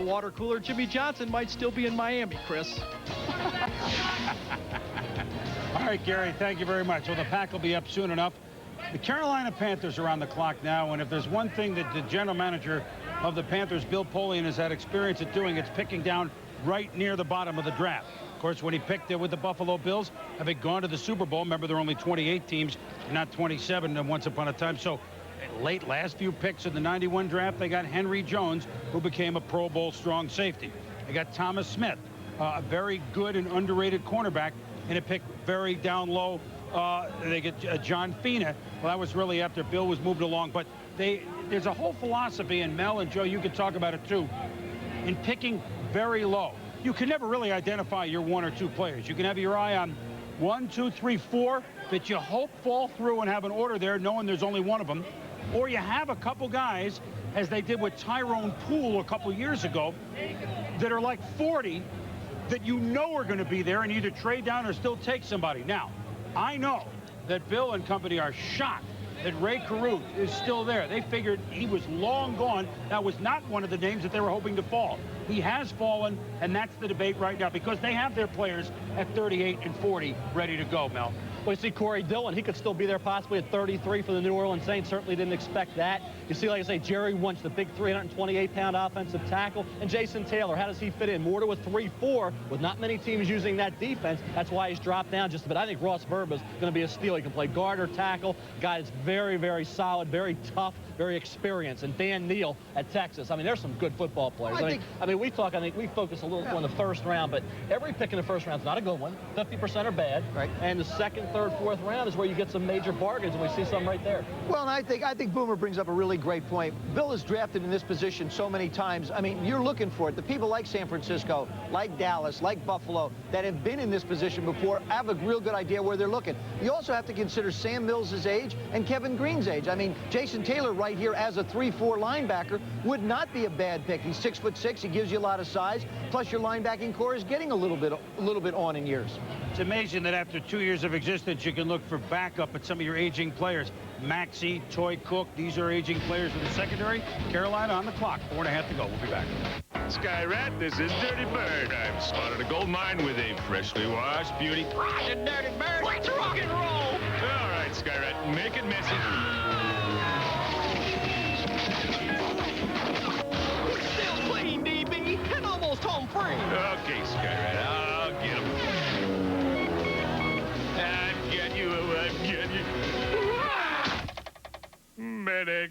water cooler, Jimmy Johnson might still be in Miami, Chris. All right, Gary, thank you very much. Well, the pack will be up soon enough. The Carolina Panthers are on the clock now, and if there's one thing that the general manager of the Panthers, Bill Polian, has had experience at doing, it's picking down right near the bottom of the draft. Of course, when he picked it with the Buffalo Bills, having gone to the Super Bowl, remember there are only 28 teams, not 27 once upon a time. So last few picks in the 91 draft, they got Henry Jones, who became a Pro Bowl strong safety. They got Thomas Smith, a very good and underrated cornerback, and a pick very down low. They get John Fina. Well, that was really after Bill was moved along. But there's a whole philosophy, and Mel and Joe, you can talk about it too, in picking very low. You can never really identify your one or two players. You can have your eye on 1, 2, 3, 4 that you hope fall through and have an order there, knowing there's only one of them. Or you have a couple guys, as they did with Tyrone Poole a couple years ago, that are like 40 that you know are going to be there and either trade down or still take somebody. Now, I know that Bill and company are shocked that Ray Caruth is still there. They figured he was long gone. That was not one of the names that they were hoping to fall. He has fallen, and that's the debate right now because they have their players at 38 and 40 ready to go, Mel. Well, you see Corey Dillon, he could still be there possibly at 33 for the New Orleans Saints. Certainly didn't expect that. You see, like I say, Jerry Wunsch, the big 328-pound offensive tackle. And Jason Taylor, how does he fit in? More to a 3-4 with not many teams using that defense. That's why he's dropped down just a bit. I think Ross Verba's going to be a steal. He can play guard or tackle. Guy that's very, very solid, very tough, very experienced. And Dan Neal at Texas. I mean, there's some good football players. I mean, we focus a little on the first round, but every pick in the first round is not a good one. 50% are bad. Right. And the second, third, fourth round is where you get some major bargains, and we see some right there. Well, and I think Boomer brings up a really great point. Bill is drafted in this position so many times. I mean, you're looking for it. The people like San Francisco, like Dallas, like Buffalo, that have been in this position before have a real good idea where they're looking. You also have to consider Sam Mills' age and Kevin Green's age. I mean, Jason Taylor right here as a 3-4 linebacker would not be a bad pick. He's 6'6". He gives you a lot of size. Plus, your linebacking core is getting a little bit on in years. It's amazing that after 2 years of existence, you can look for backup at some of your aging players. Maxey, Toy Cook, these are aging players in the secondary. Carolina on the clock, 4.5 to go. We'll be back. Sky Rat, this is Dirty Bird. I've spotted a gold mine with a freshly washed beauty. Roger, Dirty Bird, let's rock and roll! All right, Sky Rat, make it messy. Still clean, DB, and almost home free. Okay, Sky Rat, I'll get him. I've got you, I've got you. Medic.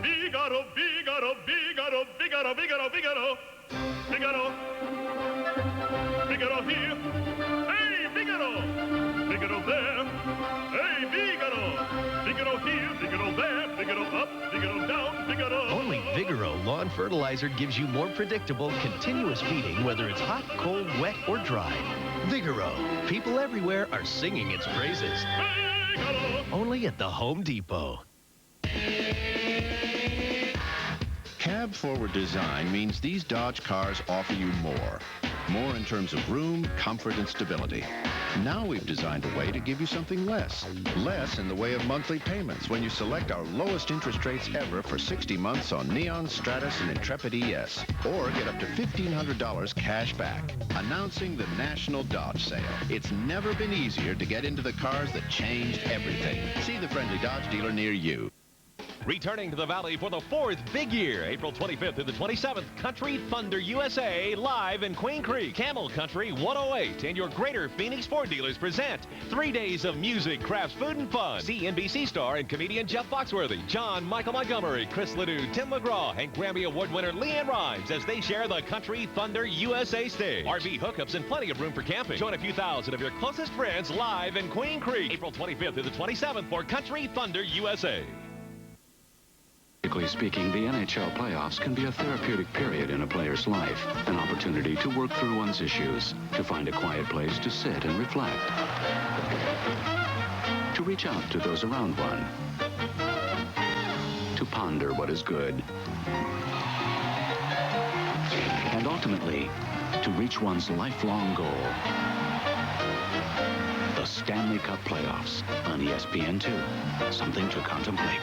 Figaro, Figaro, Figaro, Figaro, Figaro, Figaro. Figaro. Figaro here. Hey, Figaro. Figaro there. Hey, Figaro. Figaro here, Figaro there, Figaro up, Figaro down, Figaro. Only Vigoro Lawn Fertilizer gives you more predictable, continuous feeding, whether it's hot, cold, wet, or dry. Vigoro. People everywhere are singing its praises. Figaro. Only at the Home Depot. Cab forward design means these Dodge cars offer you more. More in terms of room, comfort, and stability. Now we've designed a way to give you something less. Less in the way of monthly payments when you select our lowest interest rates ever for 60 months on Neon, Stratus, and Intrepid ES. Or get up to $1,500 cash back. Announcing the National Dodge Sale. It's never been easier to get into the cars that changed everything. See the friendly Dodge dealer near you. Returning to the Valley for the fourth big year, April 25th through the 27th, Country Thunder USA live in Queen Creek. Camel Country 108 and your Greater Phoenix Ford dealers present 3 days of music, crafts, food, and fun. See NBC star and comedian Jeff Foxworthy, John Michael Montgomery, Chris Ledoux, Tim McGraw, and Grammy Award winner Leanne Rimes as they share the Country Thunder USA stage. RV hookups and plenty of room for camping. Join a few thousand of your closest friends live in Queen Creek, April 25th through the 27th for Country Thunder USA. Practically speaking, the NHL playoffs can be a therapeutic period in a player's life, an opportunity to work through one's issues, to find a quiet place to sit and reflect, to reach out to those around one, to ponder what is good, and ultimately, to reach one's lifelong goal. The Stanley Cup playoffs on ESPN2. Something to contemplate.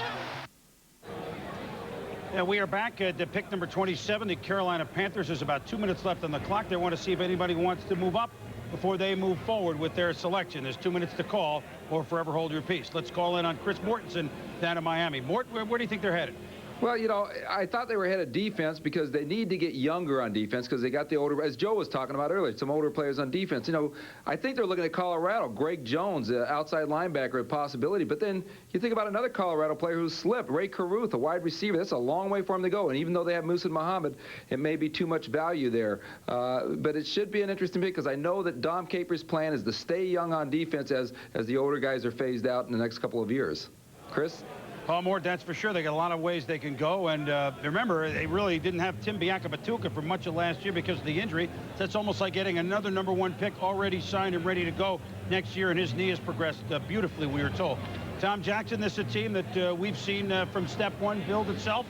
And we are back at the pick number 27. The Carolina Panthers. There's about 2 minutes left on the clock. They want to see if anybody wants to move up before they move forward with their selection. There's 2 minutes to call or forever hold your peace. Let's call in on Chris Mortensen down in Miami. Mort, where do you think they're headed? Well, you know, I thought they were ahead of defense because they need to get younger on defense because they got the older, as Joe was talking about earlier, some older players on defense. You know, I think they're looking at Colorado. Greg Jones, outside linebacker, a possibility. But then you think about another Colorado player who's slipped, Ray Caruth, a wide receiver. That's a long way for him to go. And even though they have Musa Muhammad, it may be too much value there. But it should be an interesting pick because I know that Dom Capers' plan is to stay young on defense as the older guys are phased out in the next couple of years. Chris? Paul Mort, that's for sure. They got a lot of ways they can go. And remember, they really didn't have Tim Biakabatuka for much of last year because of the injury. That's almost like getting another #1 pick already signed and ready to go next year. And his knee has progressed beautifully, we were told. Tom Jackson, this is a team that we've seen from step one build itself.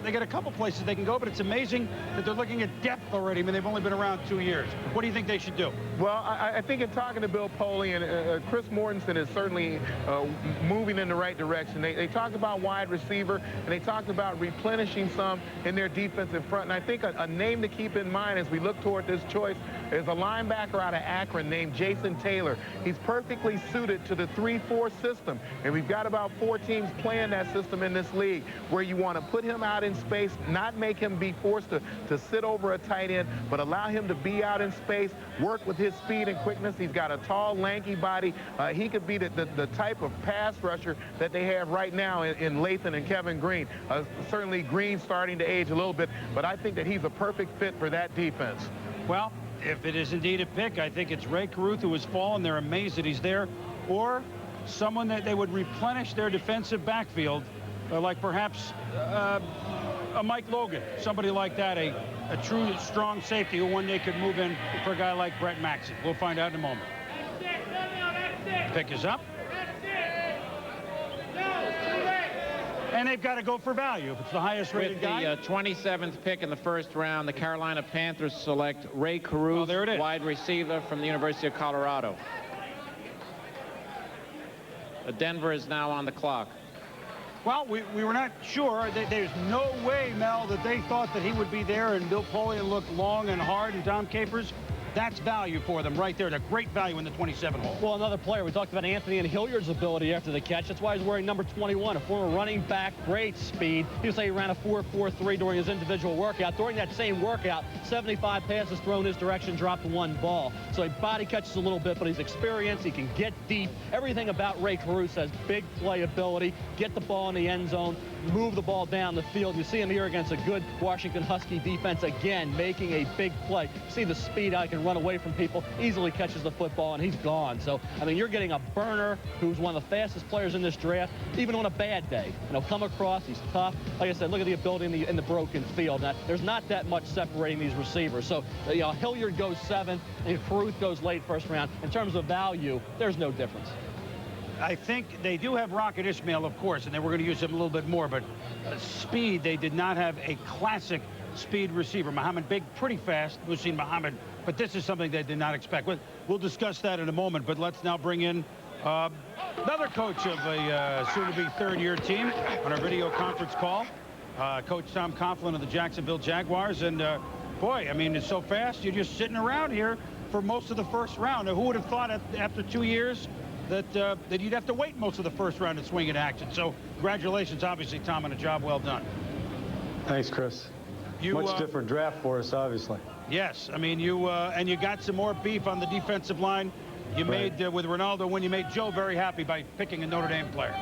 They got a couple places they can go, but it's amazing that they're looking at depth already. I mean, they've only been around 2 years. What do you think they should do? Well, I think in talking to Bill Poley, and Chris Mortensen is certainly moving in the right direction. They talked about wide receiver, and they talked about replenishing some in their defensive front. And I think a name to keep in mind as we look toward this choice is a linebacker out of Akron named Jason Taylor. He's perfectly suited to the 3-4 system, and we've got about 4 teams playing that system in this league where you want to put him out in space, not make him be forced to sit over a tight end, but allow him to be out in space, work with his speed and quickness. He's got a tall, lanky body. He could be the type of pass rusher that they have right now in Lathan and Kevin Green. Certainly Green starting to age a little bit, but I think that he's a perfect fit for that defense. Well, if it is indeed a pick, I think it's Ray Caruth who has fallen. They're amazed that he's there. Or someone that they would replenish their defensive backfield, like perhaps a Mike Logan, somebody like that, a true strong safety who one day could move in for a guy like Brett Maxey. We'll find out in a moment. Pick is up. And they've got to go for value if it's the highest rated guy. With the 27th pick in the first round, the Carolina Panthers select Ray Caruth, wide receiver from the University of Colorado. Denver is now on the clock. Well, we were not sure. There's no way, Mel, that they thought that he would be there, and Bill Polian looked long and hard, and Tom Capers. That's value for them right there. They're great value in the 27 hole. Well, another player. We talked about Anthony and Hilliard's ability after the catch. That's why he's wearing number 21, a former running back, great speed. He would say he ran a 4.43 during his individual workout. During that same workout, 75 passes thrown his direction, dropped 1 ball. So he body catches a little bit, but he's experienced. He can get deep. Everything about Ray Caruth says big play ability, get the ball in the end zone, move the ball down the field. You see him here against a good Washington Husky defense again, making a big play. See the speed, how he can run away from people, easily catches the football, and he's gone. So, I mean, you're getting a burner who's one of the fastest players in this draft, even on a bad day. You know, come across, he's tough. Like I said, look at the ability in the broken field. Now, there's not that much separating these receivers. So, you know, Hilliard goes 7, and Caruth goes late first round. In terms of value, there's no difference. I think they do have Rocket Ismail, of course, and they were going to use him a little bit more, but speed, they did not have a classic speed receiver. Muhammad Big, pretty fast, Hussein Muhammad, but this is something they did not expect. We'll discuss that in a moment, but let's now bring in another coach of a soon-to-be third-year team on our video conference call, Coach Tom Coughlin of the Jacksonville Jaguars. And, boy, I mean, it's so fast. You're just sitting around here for most of the first round. Now, who would have thought after 2 years that you'd have to wait most of the first round to swing into action? So congratulations, obviously, Tom, on a job well done. Thanks, Chris. Much different draft for us, obviously. Yes, I mean, you got some more beef on the defensive line. You made with Ronaldo when you made Joe very happy by picking a Notre Dame player.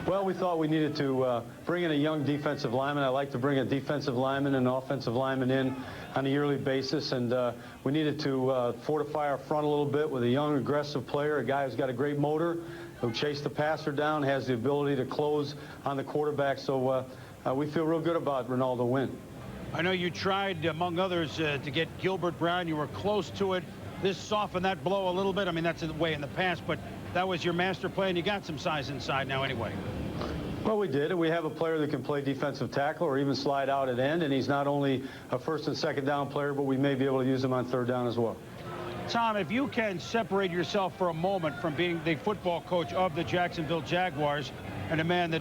Well, we thought we needed to bring in a young defensive lineman. I like to bring a defensive lineman and an offensive lineman in on a yearly basis, and we needed to fortify our front a little bit with a young, aggressive player, a guy who's got a great motor, who chased the passer down, has the ability to close on the quarterback. So we feel real good about Ronaldo Wynn. I know you tried, among others, to get Gilbert Brown. You were close to it. This softened that blow a little bit. I mean, that's the way in the past, but that was your master play, and you got some size inside now anyway. Well, we did. We have a player that can play defensive tackle or even slide out at end, and he's not only a first and second down player, but we may be able to use him on third down as well. Tom, if you can separate yourself for a moment from being the football coach of the Jacksonville Jaguars and a man that